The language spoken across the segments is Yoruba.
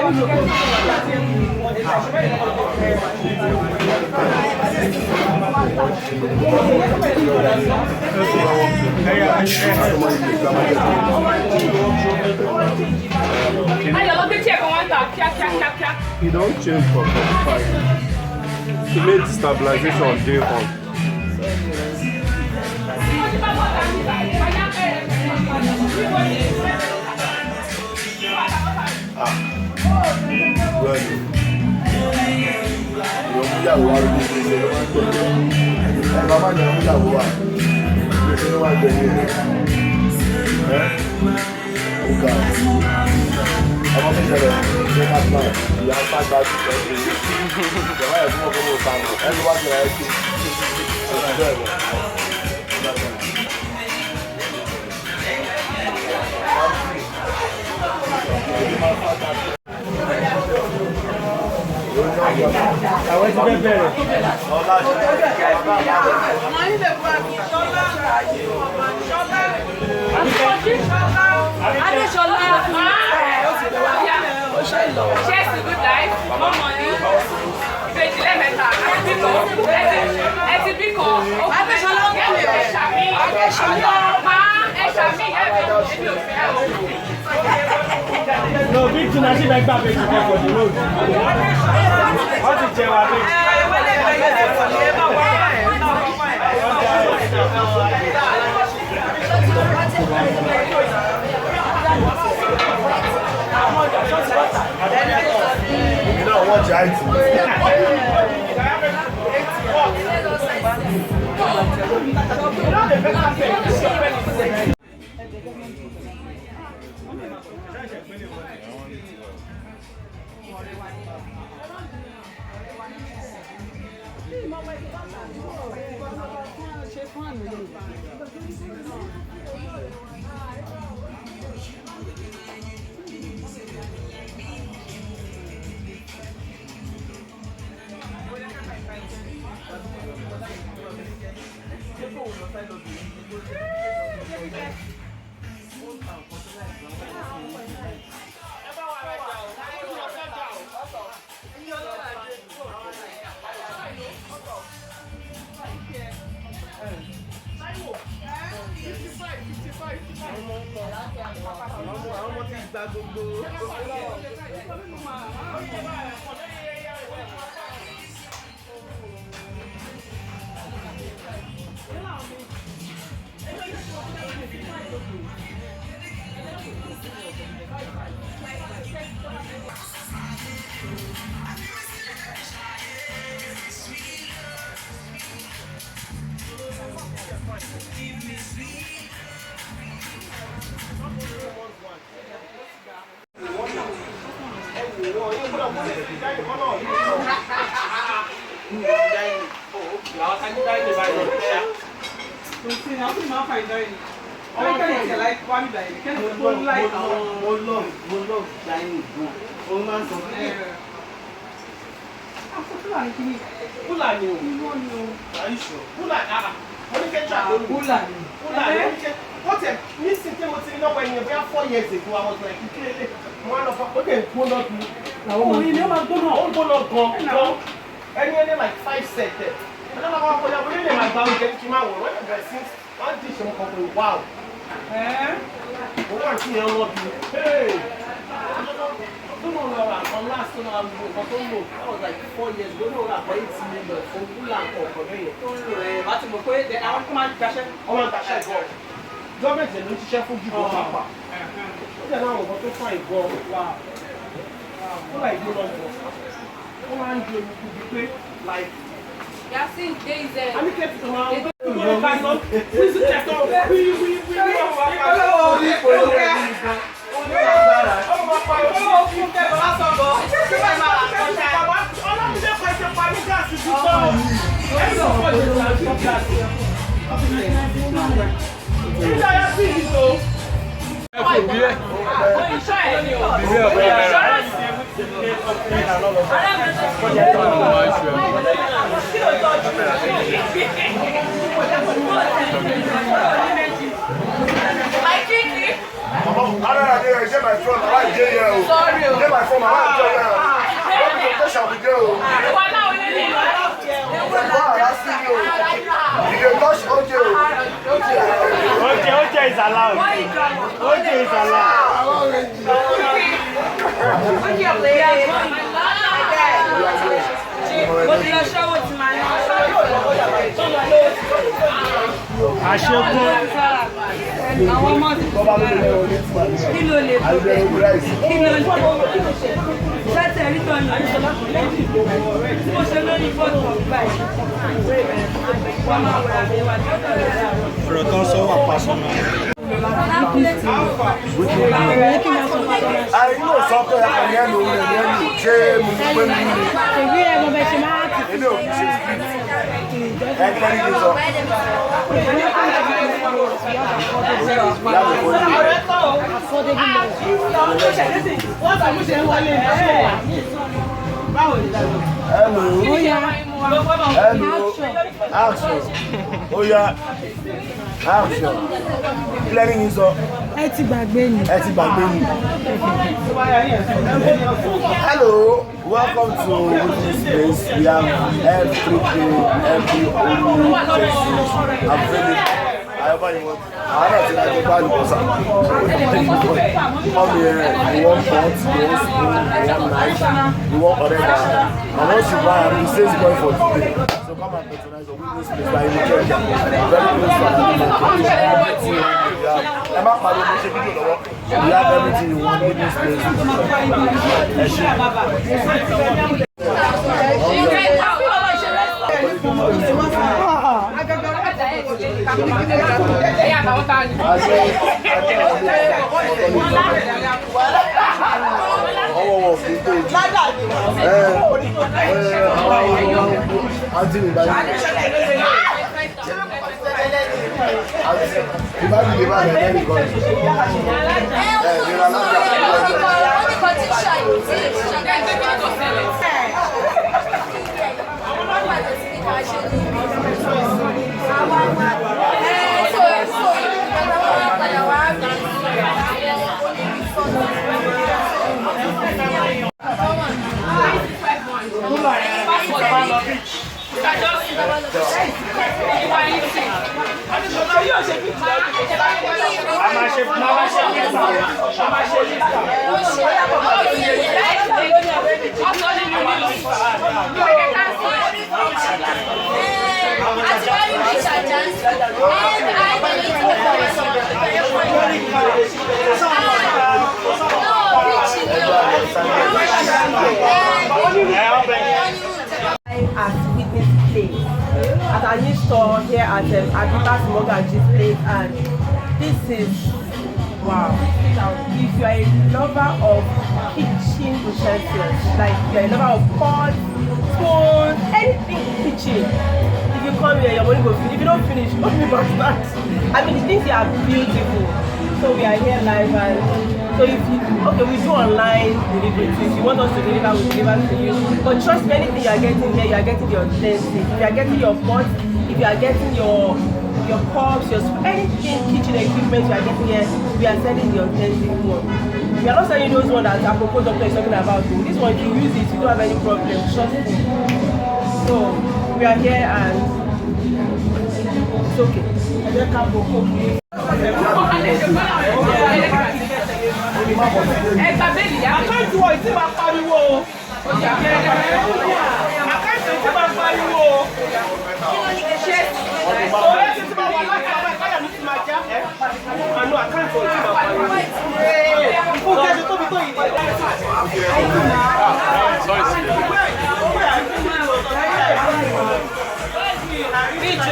You don't change from 45. To make the stabilization day on. No, big tuna she like back for the road. How to tell her? You know what you have What a missing thing was in when you were 4 years ago. I was like, one of them, okay, pull up. Oh, you know, I'm going to go. And you're like 5 seconds. And I'm like, well, I'm really my bound get him out. When I since one dish of company, wow. Eh? One thing I love you. Hey! Don't know where I'm last one. I was like 4 years ago. No, I'm 8 million. So, pull out for me. But I'm going to come and cash it. I want to cash it. Government is not chef food. Papa. They now want to find God. Wow. What like you want to? What are you to be like? Yeah, see, days there. I'm kept to now. We my phone, I like J. Sorry. My phone, I like Oje is allowed. Oje is allowed. Àwọn ọmọ ti kí ló lè ṣẹ́tẹ̀ rí tọ́ ní tí mo ṣe lórí fọ́tò ọ̀gbà wọ́n máa wà àbẹ̀wà tí ó tọ̀rọ̀ Ọ̀rọ̀ kan sọ wà pàṣọ́nà. Àìlú sọ́kọ̀ ẹ̀kọ́ yẹn ló rẹ̀ yẹn ló ṣe mú pé mú ní. Èyí ẹ̀ bọ̀ bẹ̀ ṣe máa ti Ilé òkú ṣe sí. Ẹgbẹ́ ní sọ. Hello. Action. Oya. Action. Ilé ní sọ. ẹ ti gbàgbé ni. Hello. Welcome to this place. We have everything, every available. I don't think I can buy the bossa. Come here, you want pot, you want spoon, you want knife, you want whatever. And once you buy them, it says going for today. So come and patronize the witness place by the church. Very close to we have everything you want in this place. As witness place at our new store here at Adidas Mortgage's place, and this is wow. If you are a lover of kitchen utensils, like you are a lover of pots, spoons, anything kitchen, if you come here, your money will finish. If you don't finish, don't be bastard. I mean, the things here are beautiful. So we are here live, and so if you, okay, we do online delivery too. If you want us to deliver, we deliver to you. But trust me, anything you are getting here, you are getting your utensils. If you are getting your pots, if you are getting your cups, your anything kitchen equipment you are getting here, we are selling the authentic one. We are not selling those ones that Apropos doctor is talking about. This one, if you use it, you don't have any problem. Trust me. So we are here and it's okay. Àkáǹtì wọ̀ ìtì máa pariwo. Àkáǹtì ìtì máa pariwo. Ọ̀rẹ́ ti máa wá láti àwọn ìkáyà mi ti máa já. Àánú àkáǹtì ìtì máa pariwo. Fún kẹ́sì tóbi tó yìí. DJ,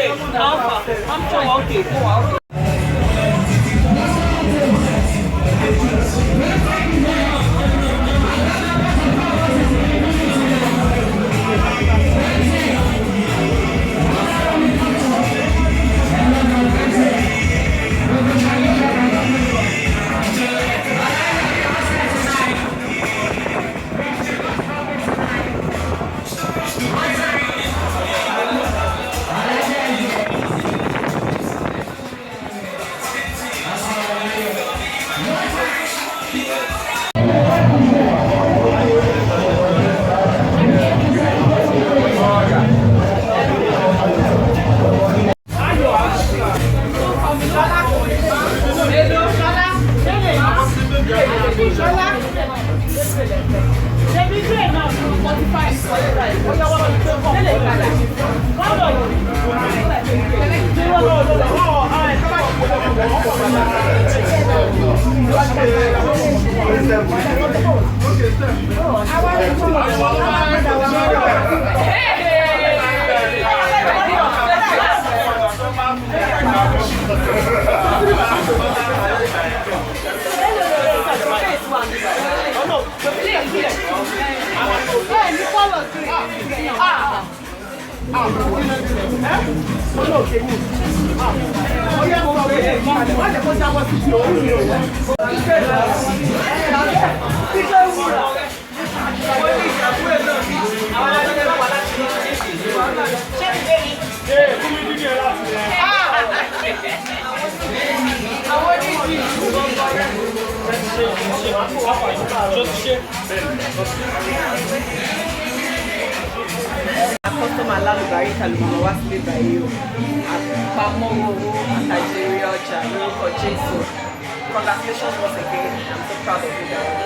Alpha, I'm so okay. Go out. Ṣebí train náà fún 45. Ó yẹ wọ́n lọ sí pé kọ́. Lélẹ̀ ìgbàlá. Wọ́n lọ lọ. Customer alálùbáríkà ló máa wá sílé báyìí o. Àpamọ́ owó àtàjèrè ọjà lórúkọ Jésù. Congratulations once again. I'm so proud of you guys.